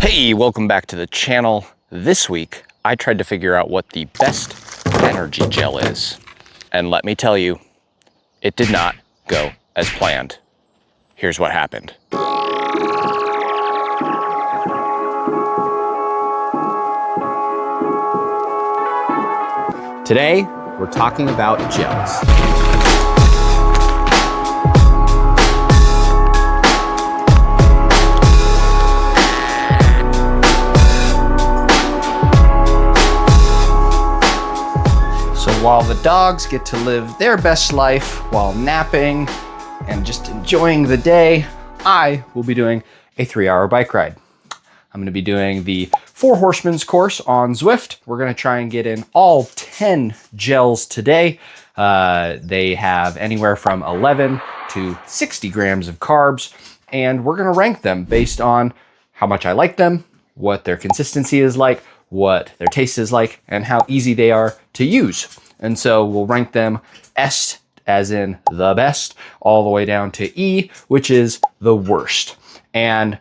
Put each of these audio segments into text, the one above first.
Hey, welcome back to the channel. This week, I tried to figure out what the best energy gel is. And let me tell you, it did not go as planned. Here's what happened. Today, we're talking about gels. So while the dogs get to live their best life while napping and just enjoying the day, I will be doing a 3-hour bike ride. I'm gonna be doing the 4 Horsemen's course on Zwift. We're gonna try and get in all 10 gels today. They have anywhere from 11 to 60 grams of carbs, and we're gonna rank them based on how much I like them, what their consistency is like, what their taste is like, and how easy they are to use. And so we'll rank them S as in the best, all the way down to E, which is the worst. And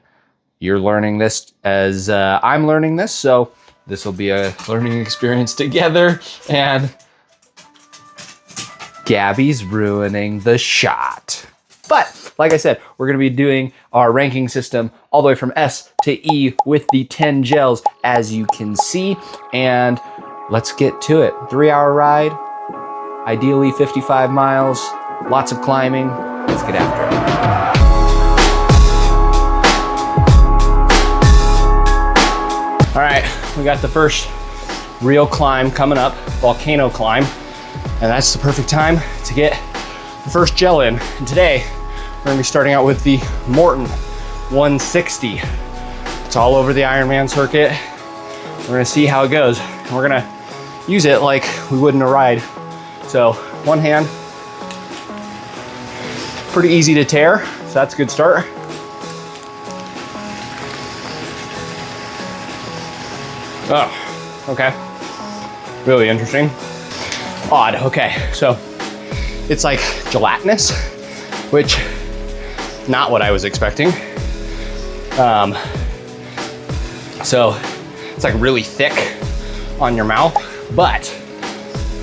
you're learning this as I'm learning this, so this will be a learning experience together. And Gabby's ruining the shot. But like I said, we're gonna be doing our ranking system all the way from S to E with the 10 gels, as you can see. And let's get to it. 3-hour ride, ideally 55 miles, lots of climbing. Let's get after it. All right, we got the first real climb coming up, volcano climb. And that's the perfect time to get the first gel in. And today, we're gonna be starting out with the Morton 160. It's all over the Ironman circuit. We're gonna see how it goes. And we're gonna use it like we would in a ride. So one hand, pretty easy to tear. So that's a good start. Oh, okay. Really interesting. Odd, okay. So it's like gelatinous, which not what I was expecting. So it's like really thick on your mouth, but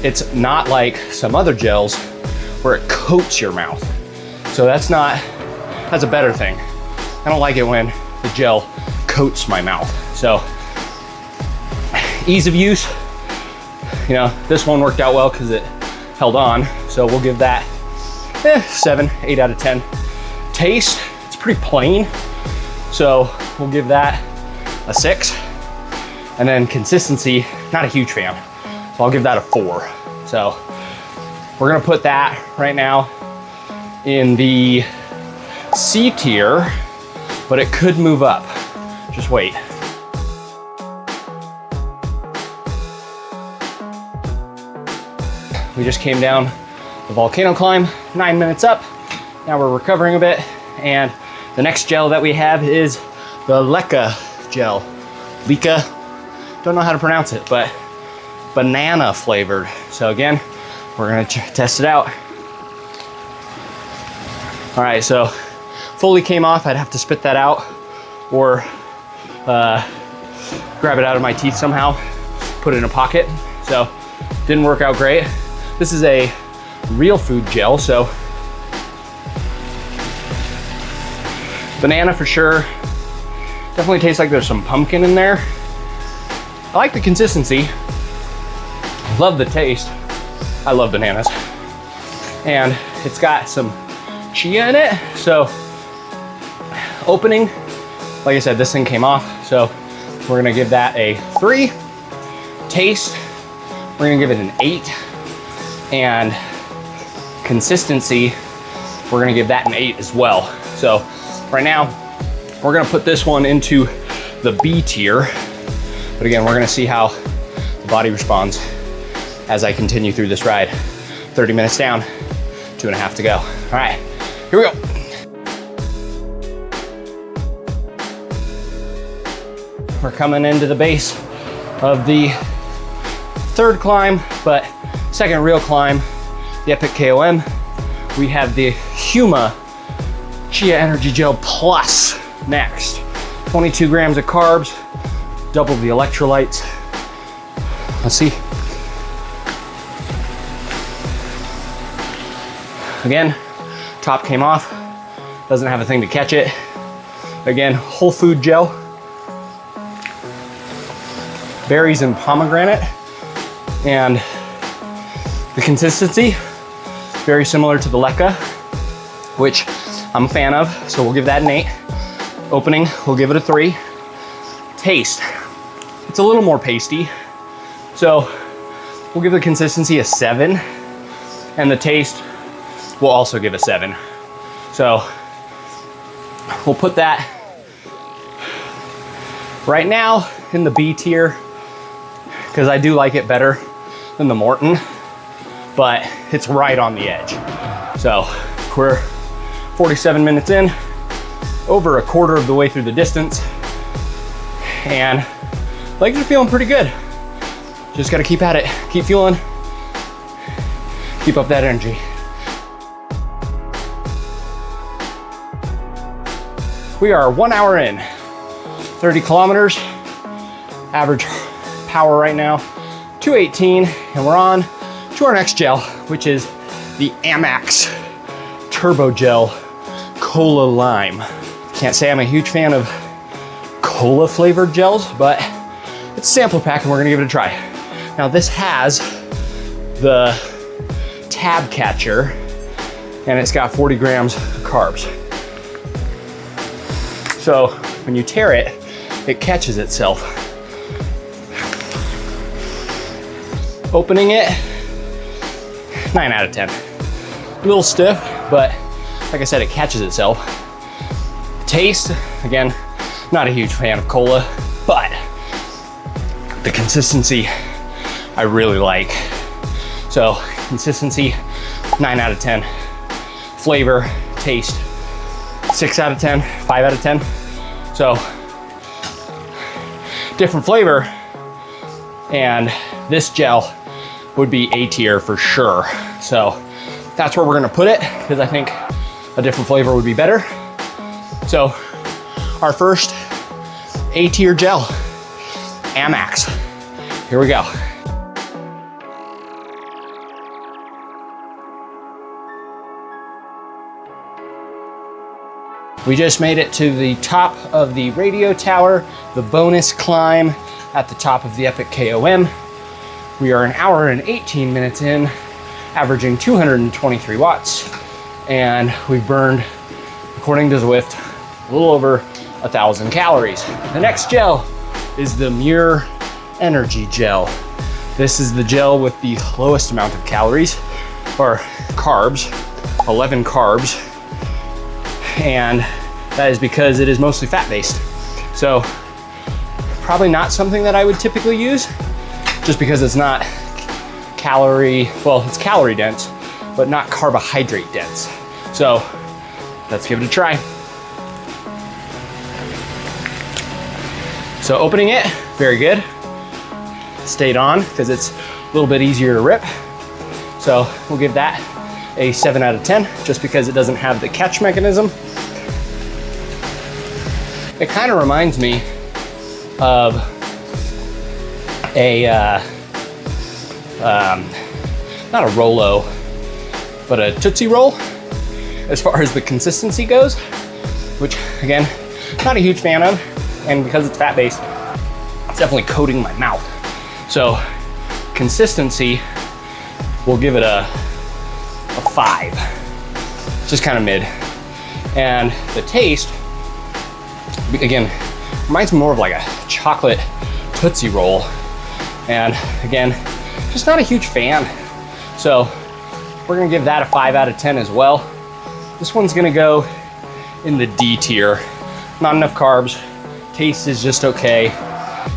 it's not like some other gels where it coats your mouth. So that's a better thing. I don't like it when the gel coats my mouth. So ease of use, you know, this one worked out well because it held on. So we'll give that 7, 8 out of 10. Taste, it's pretty plain. So we'll give that a 6. And then consistency, not a huge fan. So I'll give that a 4. So we're gonna put that right now in the C tier, but it could move up. Just wait. We just came down the volcano climb, 9 minutes up. Now we're recovering a bit. And the next gel that we have is the Leca gel. Leca, don't know how to pronounce it, but banana flavored. So again, we're gonna test it out. All right, so fully came off. I'd have to spit that out or grab it out of my teeth somehow, put it in a pocket. So didn't work out great. This is a real food gel, so banana for sure. Definitely tastes like there's some pumpkin in there. I like the consistency. Love the taste. I love bananas. And it's got some chia in it. So opening, like I said, this thing came off. So we're gonna give that a 3. Taste, we're gonna give it an 8. And consistency, we're gonna give that an 8 as well. So right now, we're gonna put this one into the B tier. But again, we're gonna see how the body responds as I continue through this ride. 30 minutes down, 2.5 to go. All right, here we go. We're coming into the base of the 3rd climb, but 2nd real climb, the Epic KOM. We have the Huma Chia Energy Gel Plus next. 22 grams of carbs, double the electrolytes. Let's see. Again, top came off, doesn't have a thing to catch it. Again, whole food gel, berries and pomegranate, and the consistency, very similar to the Leca, which I'm a fan of, so we'll give that an 8. Opening, we'll give it a 3. Taste, it's a little more pasty, so we'll give the consistency a 7, and the taste, we'll also give a 7. So we'll put that right now in the B tier, because I do like it better than the Morton, but it's right on the edge. So we're 47 minutes in, over a quarter of the way through the distance, and legs are feeling pretty good. Just gotta keep at it, keep fueling, keep up that energy. We are 1 hour in, 30 kilometers, average power right now, 218, and we're on to our next gel, which is the Amax Turbo Gel Cola Lime. Can't say I'm a huge fan of cola flavored gels, but it's a sample pack and we're gonna give it a try. Now this has the tab catcher and it's got 40 grams of carbs. So when you tear it, it catches itself. Opening it, 9 out of 10. A little stiff, but like I said, it catches itself. Taste, again, not a huge fan of cola, but the consistency I really like. So consistency, 9 out of 10. Flavor, taste, 6 out of 10, 5 out of 10. So different flavor, and this gel would be A tier for sure. So that's where we're gonna put it, because I think a different flavor would be better. So our first A tier gel, Amax. Here we go. We just made it to the top of the radio tower, the bonus climb at the top of the Epic KOM. We are 1 hour and 18 minutes in, averaging 223 watts, and we've burned, according to Zwift, a little over 1,000 calories. The next gel is the Muir Energy Gel. This is the gel with the lowest amount of calories, or carbs, 11 carbs, and that is because it is mostly fat-based. So probably not something that I would typically use, just because it's not calorie, well, it's calorie dense, but not carbohydrate dense. So let's give it a try. So opening it, very good. Stayed on because it's a little bit easier to rip. So we'll give that a 7 out of 10, just because it doesn't have the catch mechanism. It kind of reminds me of a, not a Rolo, but a Tootsie Roll, as far as the consistency goes, which again, not a huge fan of. And because it's fat-based, it's definitely coating my mouth. So consistency, we'll give it a 5. Just kind of mid. And the taste, again, reminds me more of like a chocolate Tootsie Roll. And again, just not a huge fan. So we're gonna give that a 5 out of 10 as well. This one's gonna go in the D tier. Not enough carbs, taste is just okay,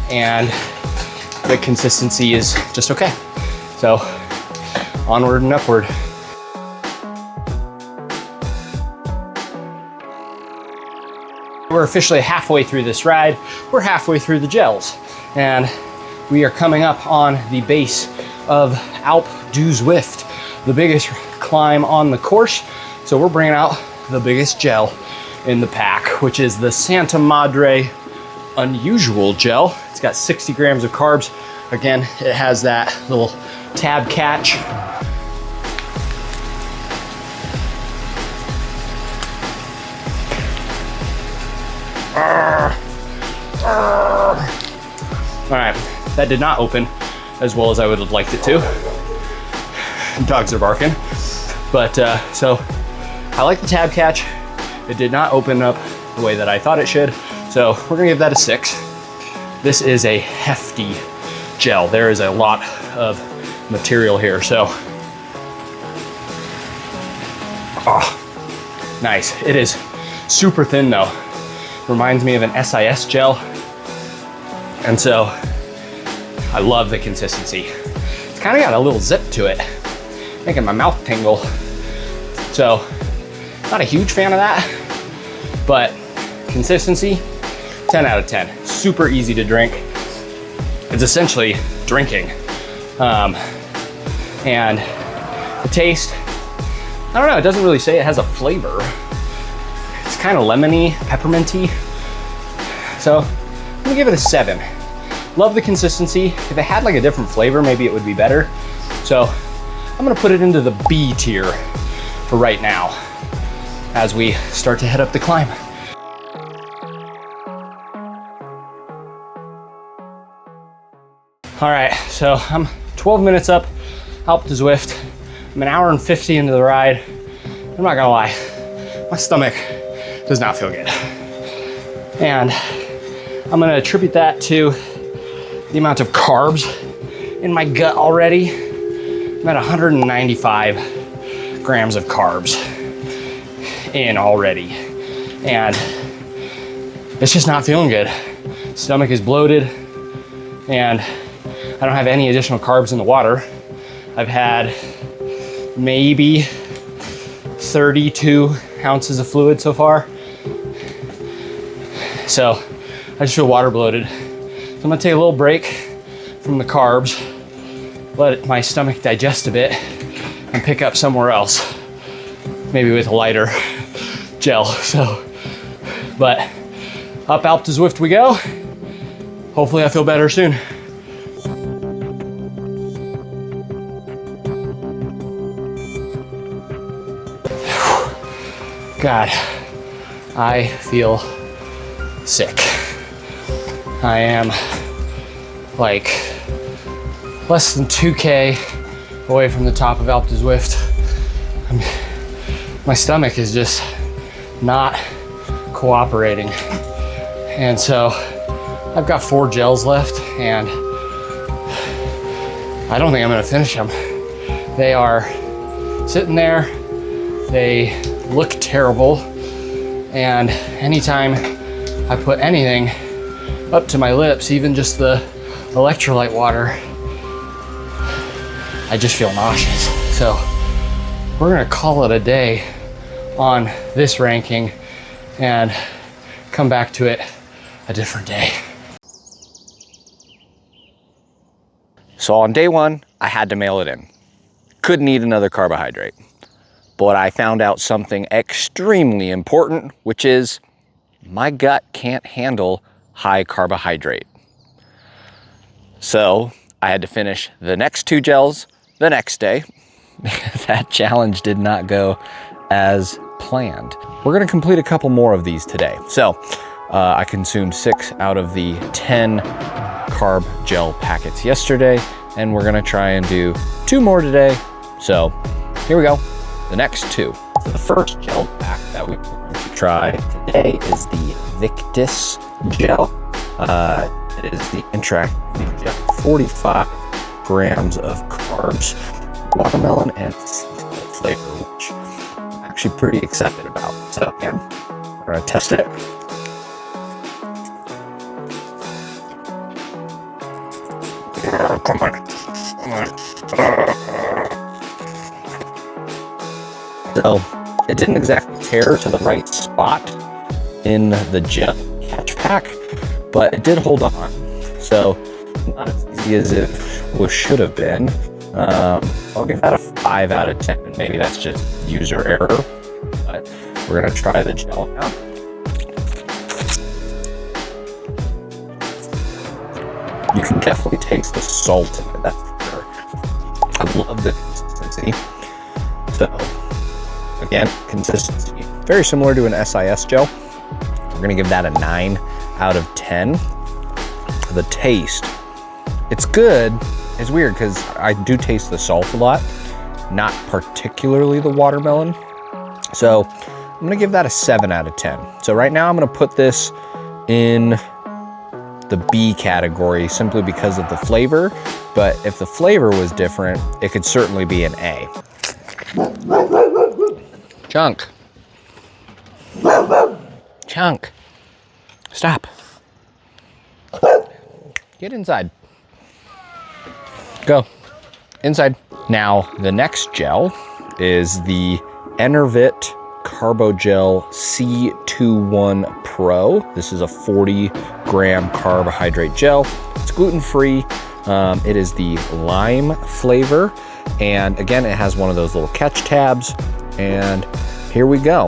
and the consistency is just okay. So onward and upward. We're officially halfway through this ride. We're halfway through the gels, and we are coming up on the base of Alpe du Zwift, the biggest climb on the course. So we're bringing out the biggest gel in the pack, which is the Santa Madre unusual gel. It's got 60 grams of carbs. Again, it has that little tab catch. All right, that did not open as well as I would have liked it to. Dogs are barking. But so I like the tab catch. It did not open up the way that I thought it should. So we're gonna give that a 6. This is a hefty gel. There is a lot of material here. So, oh, nice. It is super thin though. Reminds me of an SIS gel. And so I love the consistency. It's kind of got a little zip to it, making my mouth tingle. So not a huge fan of that, but consistency, 10 out of 10. Super easy to drink. It's essentially drinking. And the taste, I don't know, it doesn't really say it has a flavor. It's kind of lemony, pepperminty. So I'm gonna give it a 7. Love the consistency. If it had like a different flavor, maybe it would be better. So I'm gonna put it into the B tier for right now as we start to head up the climb. All right, so I'm 12 minutes up Alpe du Zwift. I'm an hour and 50 into the ride. I'm not gonna lie, my stomach does not feel good. And I'm gonna attribute that to the amount of carbs in my gut already. I'm at 195 grams of carbs in already. And it's just not feeling good. Stomach is bloated and I don't have any additional carbs in the water. I've had maybe 32 ounces of fluid so far. So I just feel water bloated. So I'm gonna take a little break from the carbs, let my stomach digest a bit, and pick up somewhere else, maybe with a lighter gel. So, but up Alpe du Zwift we go. Hopefully I feel better soon. God, I feel sick. I am like less than 2K away from the top of Alpe du Zwift. My stomach is just not cooperating. And so I've got 4 gels left and I don't think I'm gonna finish them. They are sitting there, they look terrible, and anytime I put anything up to my lips, even just the electrolyte water, I just feel nauseous. So we're gonna call it a day on this ranking and come back to it a different day. So on day 1, I had to mail it in. Couldn't eat another carbohydrate. But I found out something extremely important, which is my gut can't handle high carbohydrate. So I had to finish the next 2 gels the next day. That challenge did not go as planned. We're gonna complete a couple more of these today. So I consumed 6 out of the 10 carb gel packets yesterday, and we're gonna try and do 2 more today. So here we go. The next 2. So the first gel pack that we're going to try today is the Victus gel. It is the interactive gel, 45 grams of carbs, watermelon and flavor, which I'm actually pretty excited about. So yeah, we're gonna test it. Oh, come on. So it didn't exactly tear to the right spot in the gel catch pack, but it did hold on. So not as easy as it should have been. I'll give that a 5 out of 10. Maybe that's just user error, but we're gonna try the gel now. You can definitely taste the salt in it, that's for sure. I love the consistency. So, again, consistency. Very similar to an SIS gel. We're gonna give that a 9 out of 10. The taste, it's good. It's weird because I do taste the salt a lot, not particularly the watermelon. So I'm gonna give that a 7 out of 10. So right now I'm gonna put this in the B category simply because of the flavor, but if the flavor was different, it could certainly be an A. Chunk. Chunk. Stop. Get inside. Go. Inside. Now, the next gel is the Enervit Carbogel C21 Pro. This is a 40-gram carbohydrate gel. It's gluten-free. It is the lime flavor. And again, it has one of those little catch tabs. And here we go.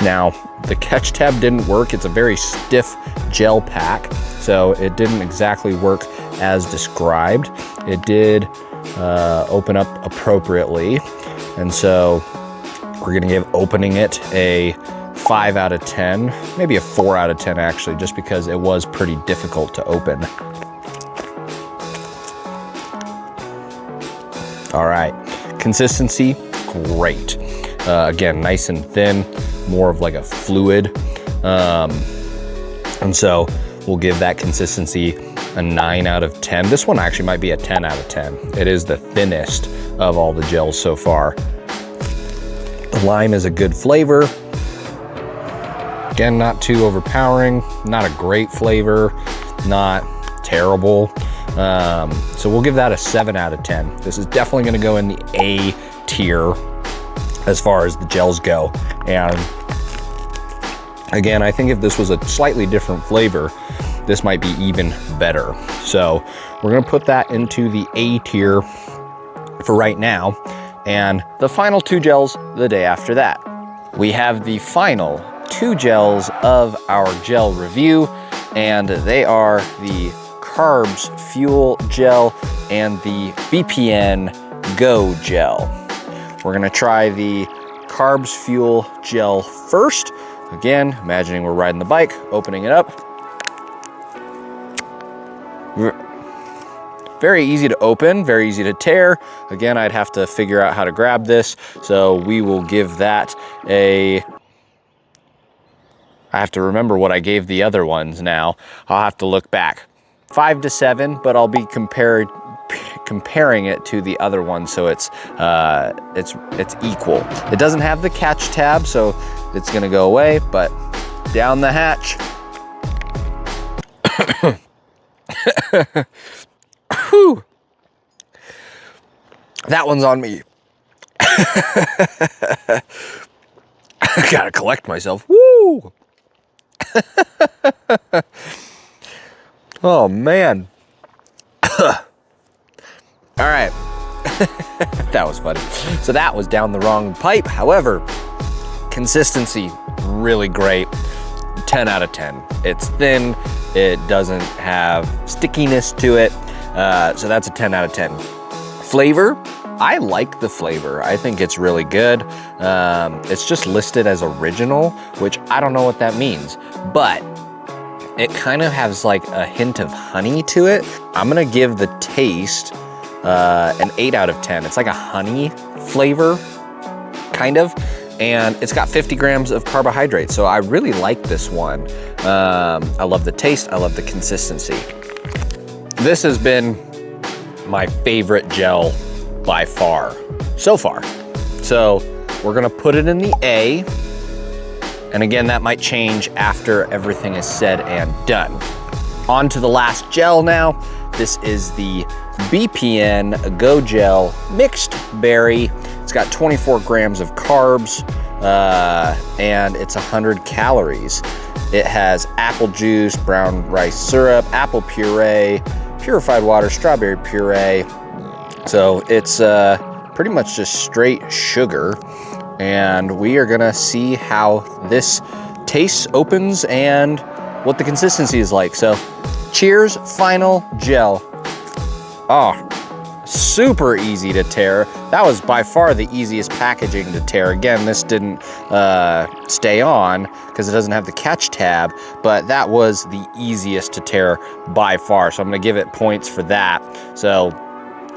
Now, the catch tab didn't work. It's a very stiff gel pack, so it didn't exactly work as described. It did open up appropriately, and so we're gonna give opening it a 5 out of 10, maybe a 4 out of 10 actually, just because it was pretty difficult to open. All right, consistency, great. Again, nice and thin, more of like a fluid. And so we'll give that consistency a 9 out of 10. This one actually might be a 10 out of 10. It is the thinnest of all the gels so far. Lime is a good flavor. Again, not too overpowering, not a great flavor, not terrible. So we'll give that a 7 out of 10. This is definitely gonna go in the A tier as far as the gels go. And again, I think if this was a slightly different flavor, this might be even better. So we're gonna put that into the A tier for right now. And the final 2 gels the day after that. We have the final 2 gels of our gel review, and they are the Carbs Fuel Gel and the BPN Go Gel. We're gonna try the Carbs Fuel Gel first. Again, imagining we're riding the bike, opening it up. Very easy to open, very easy to tear. Again, I'd have to figure out how to grab this, so we will give that a... I have to remember what I gave the other ones now. I'll have to look back. 5 to 7, but I'll be comparing it to the other one, so it's equal. It doesn't have the catch tab, so it's gonna go away, but down the hatch. Whew. That one's on me. I gotta collect myself. Woo! Oh man. All right. That was funny. So that was down the wrong pipe. However, consistency, really great. 10 out of 10. It's thin. It doesn't have stickiness to it. So that's a 10 out of 10. Flavor, I like the flavor. I think it's really good. It's just listed as original, which I don't know what that means, but it kind of has like a hint of honey to it. I'm gonna give the taste an 8 out of 10. It's like a honey flavor, kind of, and it's got 50 grams of carbohydrates, so I really like this one. I love the taste, I love the consistency. This has been my favorite gel by far, so far. So we're gonna put it in the A, and again, that might change after everything is said and done. On to the last gel now. This is the BPN Go Gel Mixed Berry. It's got 24 grams of carbs, and it's 100 calories. It has apple juice, brown rice syrup, apple puree, purified water, strawberry puree. So it's pretty much just straight sugar. And we are gonna see how this tastes, opens, and what the consistency is like. So cheers, final gel. Oh, super easy to tear. That was by far the easiest packaging to tear. Again, this didn't stay on because it doesn't have the catch tab, but that was the easiest to tear by far. So I'm gonna give it points for that. So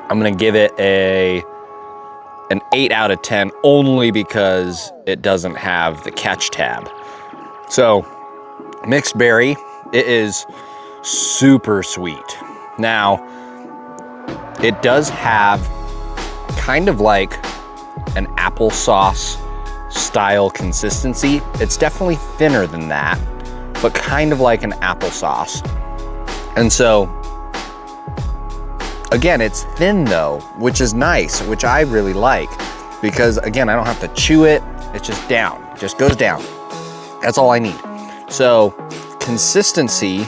I'm gonna give it an 8 out of 10 only because it doesn't have the catch tab. So mixed berry, it is super sweet. Now, it does have kind of like an applesauce style consistency. It's definitely thinner than that, but kind of like an applesauce. And so, again, it's thin though, which is nice, which I really like, because again, I don't have to chew it. It's just down, it just goes down. That's all I need. So consistency,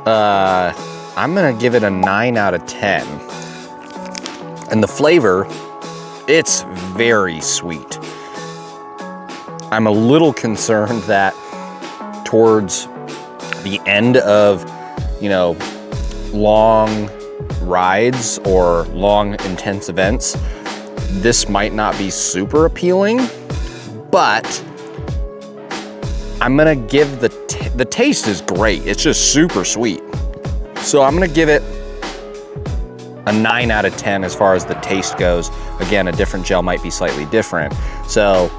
I'm gonna give it a 9 out of 10. And the flavor, it's very sweet. I'm a little concerned that towards the end of, you know, long rides or long intense events, this might not be super appealing, but I'm gonna give the taste is great. It's just super sweet. So I'm gonna give it a 9 out of 10 as far as the taste goes. Again, a different gel might be slightly different. So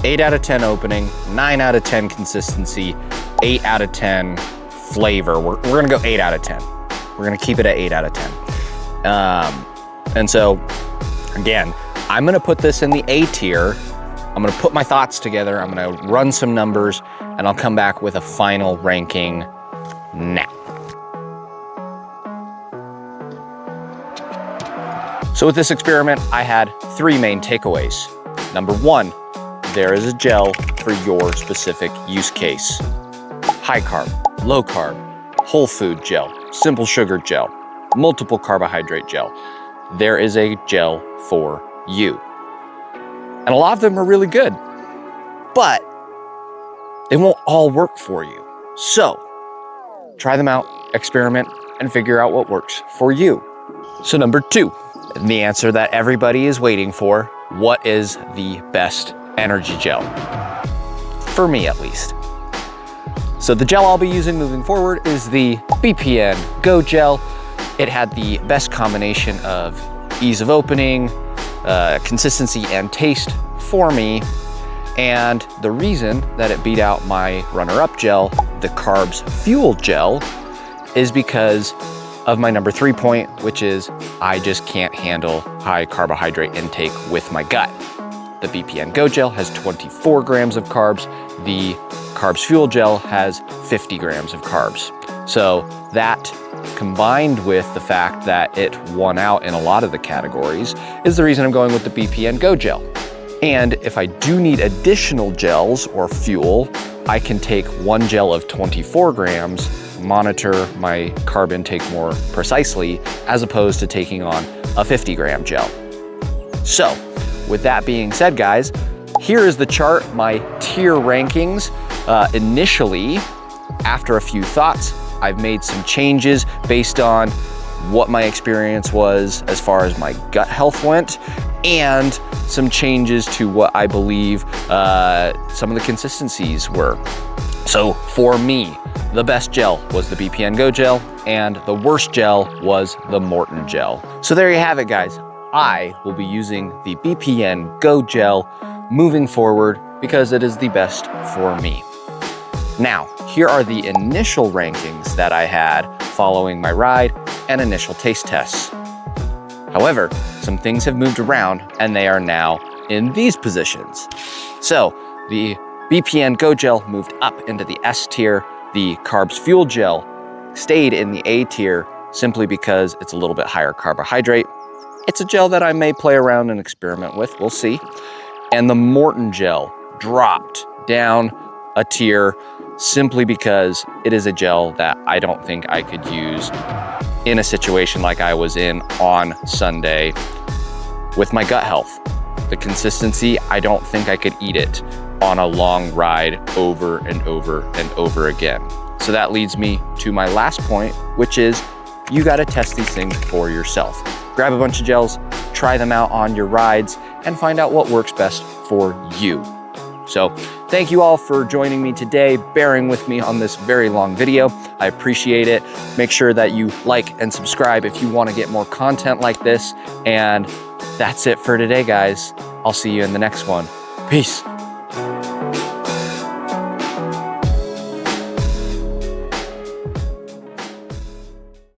8 out of 10 opening, 9 out of 10 consistency, 8 out of 10 flavor. We're gonna go 8 out of 10. We're gonna keep it at 8 out of 10. And so, again, I'm gonna put this in the A tier. I'm gonna put my thoughts together. I'm gonna run some numbers, and I'll come back with a final ranking now. So with this experiment, I had 3 main takeaways. Number 1, there is a gel for your specific use case. High carb, low carb, whole food gel, simple sugar gel, multiple carbohydrate gel. There is a gel for you. And a lot of them are really good, but they won't all work for you. So try them out, experiment, and figure out what works for you. So number 2, the answer that everybody is waiting for: what is the best energy gel? For me, at least. So the gel I'll be using moving forward is the BPN Go Gel. It had the best combination of ease of opening, consistency, and taste for me. And the reason that it beat out my runner-up gel, the Carbs Fuel Gel, is because of my number 3 point, which is I just can't handle high carbohydrate intake with my gut. The BPN Go Gel has 24 grams of carbs. The Carbs Fuel Gel has 50 grams of carbs. So that, combined with the fact that it won out in a lot of the categories, is the reason I'm going with the BPN Go Gel. And if I do need additional gels or fuel, I can take 1 gel of 24 grams, monitor my carb intake more precisely, as opposed to taking on a 50-gram gel. So, with that being said, guys, here is the chart, my tier rankings. Initially, after a few thoughts, I've made some changes based on what my experience was as far as my gut health went, and some changes to what I believe some of the consistencies were. So for me, the best gel was the BPN Go Gel, and the worst gel was the Morton Gel. So there you have it, guys. I will be using the BPN Go Gel moving forward because it is the best for me. Now, here are the initial rankings that I had following my ride and initial taste tests. However, some things have moved around and they are now in these positions. So the BPN Go Gel moved up into the S tier. The Carbs Fuel Gel stayed in the A tier simply because it's a little bit higher carbohydrate. It's a gel that I may play around and experiment with, we'll see. And the Morton Gel dropped down a tier simply because it is a gel that I don't think I could use in a situation like I was in on Sunday with my gut health. The consistency, I don't think I could eat it on a long ride over and over and over again. So that leads me to my last point, which is you gotta test these things for yourself. Grab a bunch of gels, try them out on your rides, and find out what works best for you. So thank you all for joining me today, bearing with me on this very long video. I appreciate it. Make sure that you like and subscribe if you want to get more content like this. And that's it for today, guys. I'll see you in the next one. Peace.